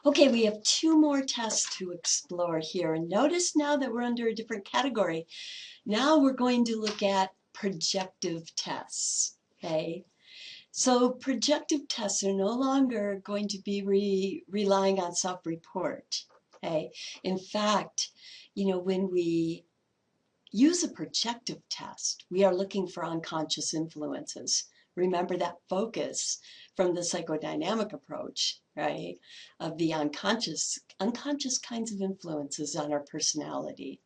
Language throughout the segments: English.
Okay, we have two more tests to explore here. And notice now that we're under a different category. Now we're going to look at projective tests, okay? So projective tests are no longer going to be relying on self-report, okay? In fact, when we use a projective test, we are looking for unconscious influences. Remember that focus from the psychodynamic approach, right? Of the unconscious kinds of influences on our personality.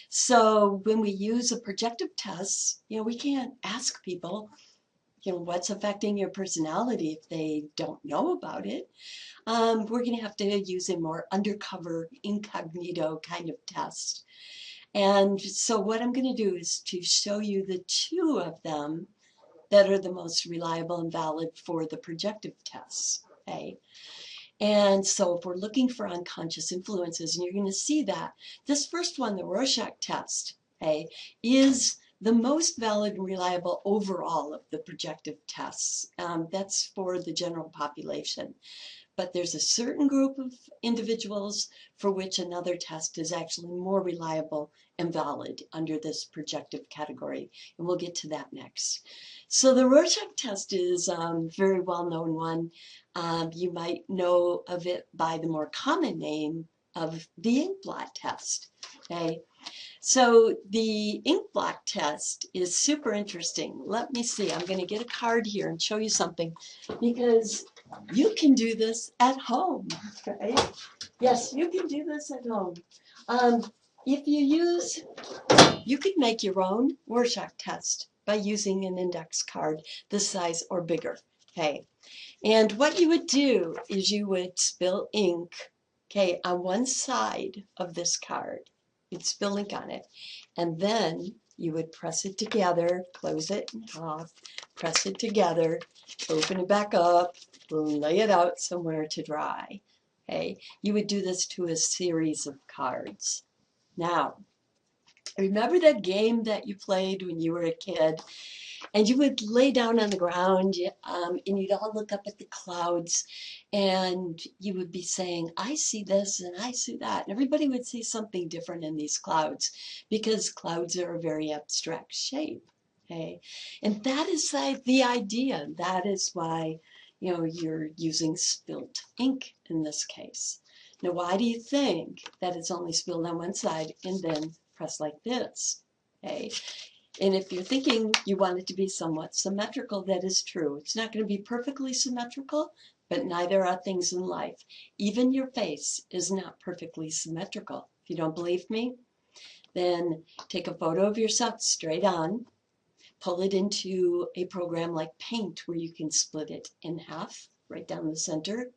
So when we use a projective test, we can't ask people, what's affecting your personality if they don't know about it. We're going to have to use a more undercover, incognito kind of test. And so what I'm going to do is to show you the two of them that are the most reliable and valid for the projective tests, okay? And so if we're looking for unconscious influences, and you're going to see that this first one, the Rorschach test, okay, is the most valid and reliable overall of the projective tests. That's for the general population. But there's a certain group of individuals for which another test is actually more reliable and valid under this projective category. And we'll get to that next. So the Rorschach test is a very well-known one. You might know of it by the more common name of the ink blot test. Okay. So the ink blot test is super interesting. Let me see. I'm going to get a card here and show you something, because you can do this at home, right? Yes, you can do this at home. If you could make your own Rorschach test by using an index card this size or bigger, okay? And what you would do is you would spill ink, okay, on one side of this card. You'd spill ink on it, and then you would press it together, close it in half, press it together, open it back up, lay it out somewhere to dry. Okay, you would do this to a series of cards. Now, remember that game that you played when you were a kid? And you would lay down on the ground, and you'd all look up at the clouds, and you would be saying, I see this and I see that. And everybody would see something different in these clouds, because clouds are a very abstract shape. Okay? And that is the idea. That is why you're using spilt ink in this case. Now, why do you think that it's only spilled on one side and then pressed like this? Okay? And if you're thinking you want it to be somewhat symmetrical, that is true. It's not going to be perfectly symmetrical, but neither are things in life. Even your face is not perfectly symmetrical. If you don't believe me, then take a photo of yourself straight on, pull it into a program like Paint where you can split it in half, right down the center,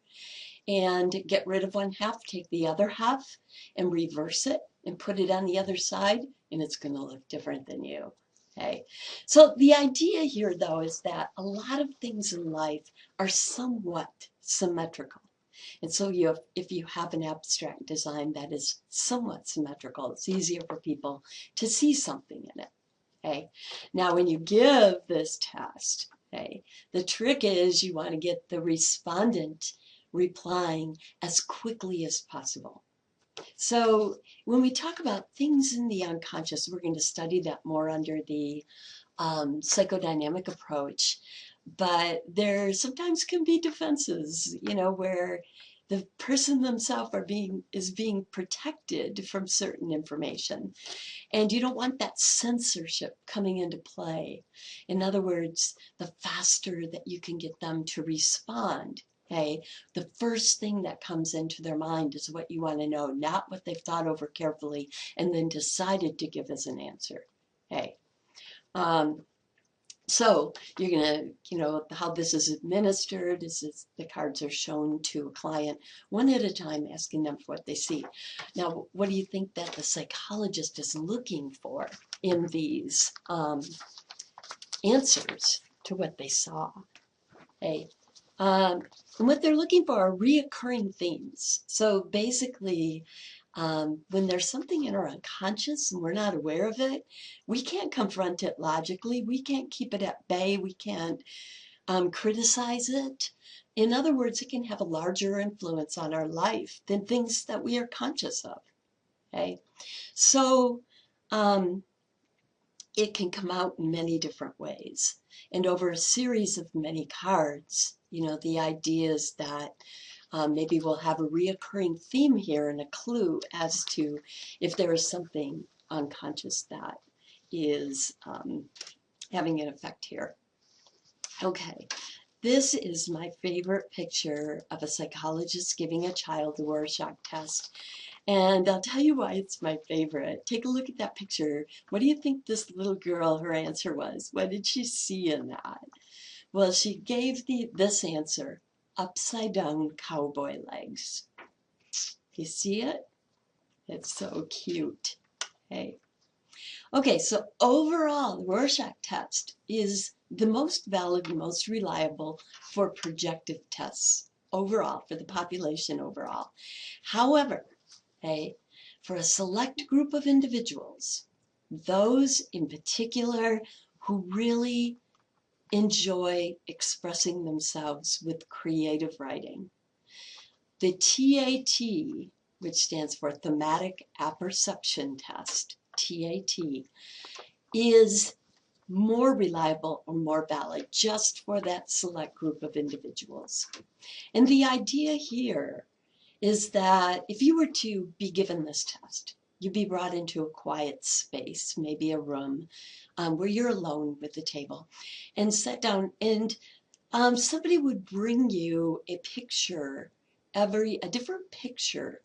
and get rid of one half, take the other half and reverse it and put it on the other side, and it's going to look different than you. Okay. So the idea here, though, is that a lot of things in life are somewhat symmetrical. And so if you have an abstract design that is somewhat symmetrical, it's easier for people to see something in it. Okay. Now, when you give this test, okay, the trick is you want to get the respondent replying as quickly as possible. So when we talk about things in the unconscious, we're going to study that more under the psychodynamic approach. But there sometimes can be defenses, where the person themselves is being protected from certain information. And you don't want that censorship coming into play. In other words, the faster that you can get them to respond, okay, the first thing that comes into their mind is what you want to know, not what they've thought over carefully and then decided to give as an answer. Okay. So you're going to, how this is administered is the cards are shown to a client one at a time, asking them for what they see. Now, what do you think that the psychologist is looking for in these answers to what they saw? Okay. And what they're looking for are reoccurring themes. So basically, when there's something in our unconscious and we're not aware of it, we can't confront it logically. We can't keep it at bay. We can't criticize it. In other words, it can have a larger influence on our life than things that we are conscious of. Okay, so it can come out in many different ways. And over a series of many cards, the idea is that maybe we'll have a reoccurring theme here and a clue as to if there is something unconscious that is having an effect here. Okay, this is my favorite picture of a psychologist giving a child the Rorschach test. And I'll tell you why it's my favorite. Take a look at that picture. What do you think this little girl, her answer was? What did she see in that? Well, she gave this answer, upside down cowboy legs. You see it? It's so cute. Hey. Okay, so overall, the Rorschach test is the most valid and most reliable for projective tests overall, for the population overall. However, for a select group of individuals, those in particular who really enjoy expressing themselves with creative writing, the TAT, which stands for Thematic Apperception Test, TAT, is more reliable or more valid just for that select group of individuals. And the idea here is that if you were to be given this test, you'd be brought into a quiet space, maybe a room, where you're alone with the table, and sat down, and somebody would bring you a picture, a different picture,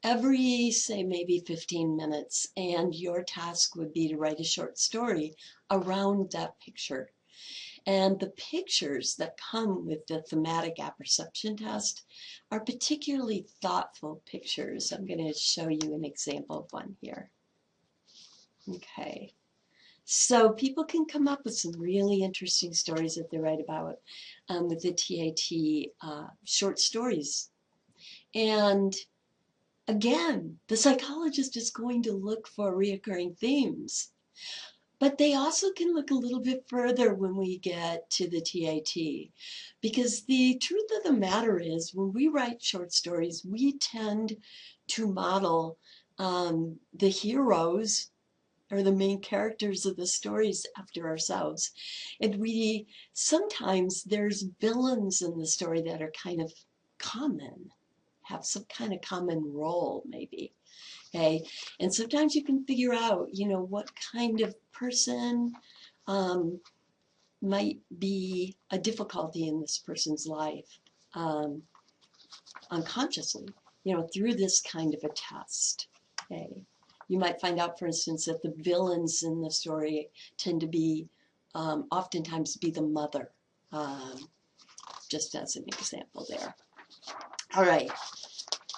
every, say, maybe 15 minutes, and your task would be to write a short story around that picture. And the pictures that come with the thematic apperception test are particularly thoughtful pictures. I'm going to show you an example of one here. Okay. So people can come up with some really interesting stories that they write about with the TAT short stories. And again, the psychologist is going to look for reoccurring themes. But they also can look a little bit further when we get to the TAT, because the truth of the matter is when we write short stories, we tend to model the heroes or the main characters of the stories after ourselves. And sometimes there's villains in the story that are kind of common, have some kind of common role maybe. Okay, and sometimes you can figure out, what kind of person might be a difficulty in this person's life unconsciously, through this kind of a test. Okay, you might find out, for instance, that the villains in the story tend to be, oftentimes be the mother, just as an example there. All right.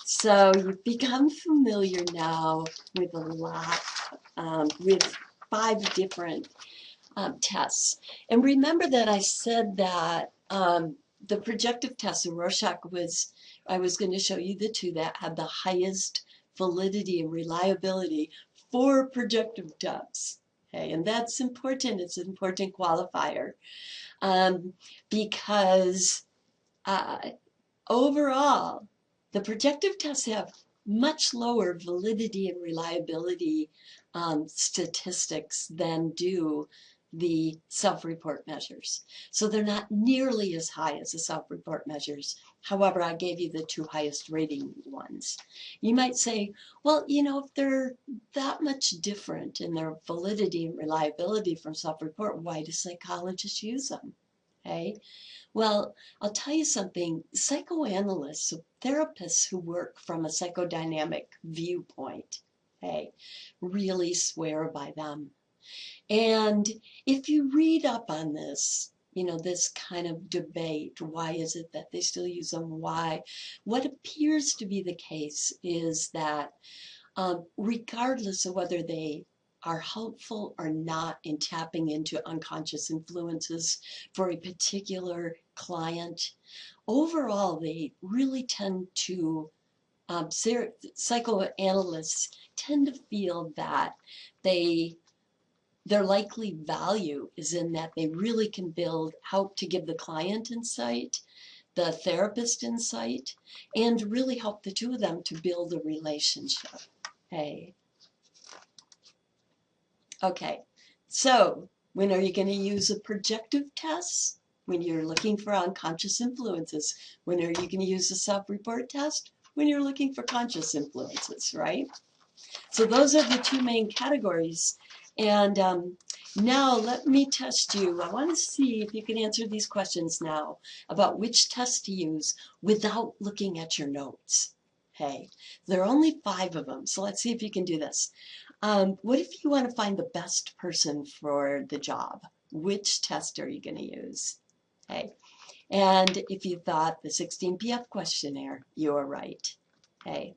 So you've become familiar now with with 5 different tests. And remember that I said that the projective test, the Rorschach, I was going to show you the 2 that had the highest validity and reliability for projective tests. Okay, and that's important. It's an important qualifier because overall, the projective tests have much lower validity and reliability statistics than do the self-report measures. So they're not nearly as high as the self-report measures. However, I gave you the 2 highest rating ones. You might say, well, if they're that much different in their validity and reliability from self-report, why do psychologists use them? Okay. Well, I'll tell you something, psychoanalysts, therapists who work from a psychodynamic viewpoint, really swear by them. And if you read up on this, this kind of debate, why is it that they still use them? Why? What appears to be the case is that regardless of whether they are helpful or not in tapping into unconscious influences for a particular client, overall they really tend to, psychoanalysts tend to feel that their likely value is in that they really can help to give the client insight the therapist insight, and really help the two of them to build a relationship. Hey. Okay, so when are you going to use a projective test? When you're looking for unconscious influences. When are you going to use a self-report test? When you're looking for conscious influences, right? So those are the two main categories. And now let me test you. I want to see if you can answer these questions now about which test to use without looking at your notes. Hey, there are only 5 of them, so let's see if you can do this. What if you want to find the best person for the job? Which test are you going to use? Okay. And if you thought the 16PF questionnaire, you're right. Okay.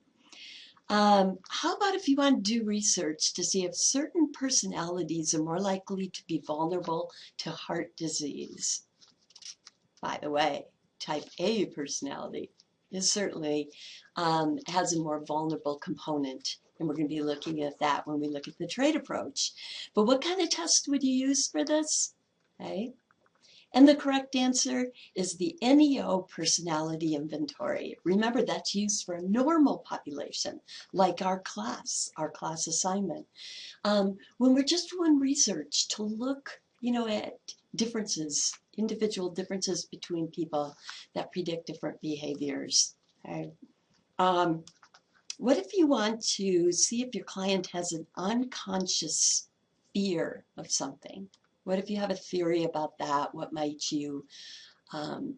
How about if you want to do research to see if certain personalities are more likely to be vulnerable to heart disease? By the way, type A personality is certainly has a more vulnerable component. And we're going to be looking at that when we look at the trait approach. But what kind of test would you use for this? Okay. And the correct answer is the NEO personality inventory. Remember, that's used for a normal population, like our class assignment. When we're just doing research to look, at differences, individual differences between people that predict different behaviors. Okay. What if you want to see if your client has an unconscious fear of something? What if you have a theory about that? What might you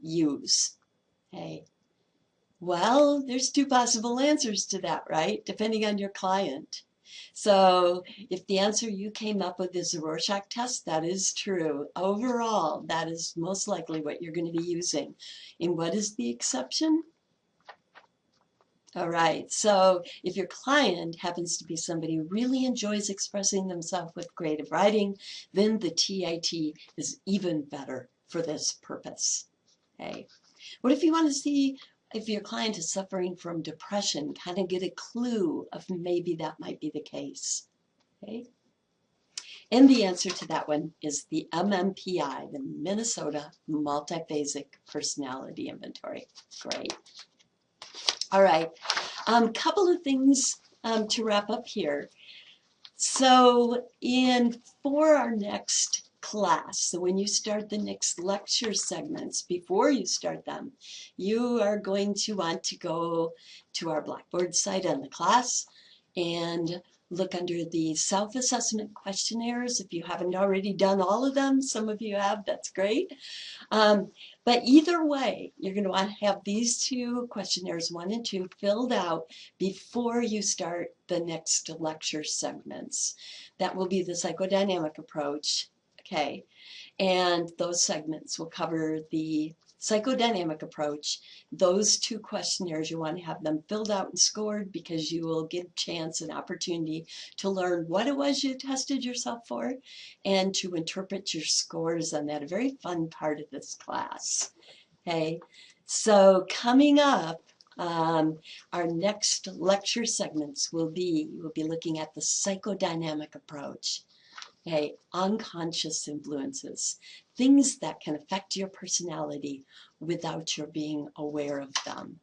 use? Okay. Well, there's 2 possible answers to that, right? Depending on your client. So if the answer you came up with is a Rorschach test, that is true. Overall, that is most likely what you're going to be using. And what is the exception? All right, so if your client happens to be somebody who really enjoys expressing themselves with creative writing, then the TAT is even better for this purpose. Okay. What if you want to see if your client is suffering from depression, kind of get a clue of maybe that might be the case? Okay. And the answer to that one is the MMPI, the Minnesota Multiphasic Personality Inventory. Great. All right, couple of things to wrap up here. So for our next class, so when you start the next lecture segments, before you start them, you are going to want to go to our Blackboard site on the class and look under the self-assessment questionnaires. If you haven't already done all of them, some of you have, that's great. But either way, you're going to want to have these 2 questionnaires, 1 and 2, filled out before you start the next lecture segments. That will be the psychodynamic approach, okay? And those segments will cover the psychodynamic approach. Those 2 questionnaires, you want to have them filled out and scored because you will get a chance and opportunity to learn what it was you tested yourself for and to interpret your scores on that. A very fun part of this class. Okay, so coming up, our next lecture segments we'll be looking at the psychodynamic approach. Okay, unconscious influences, things that can affect your personality without your being aware of them.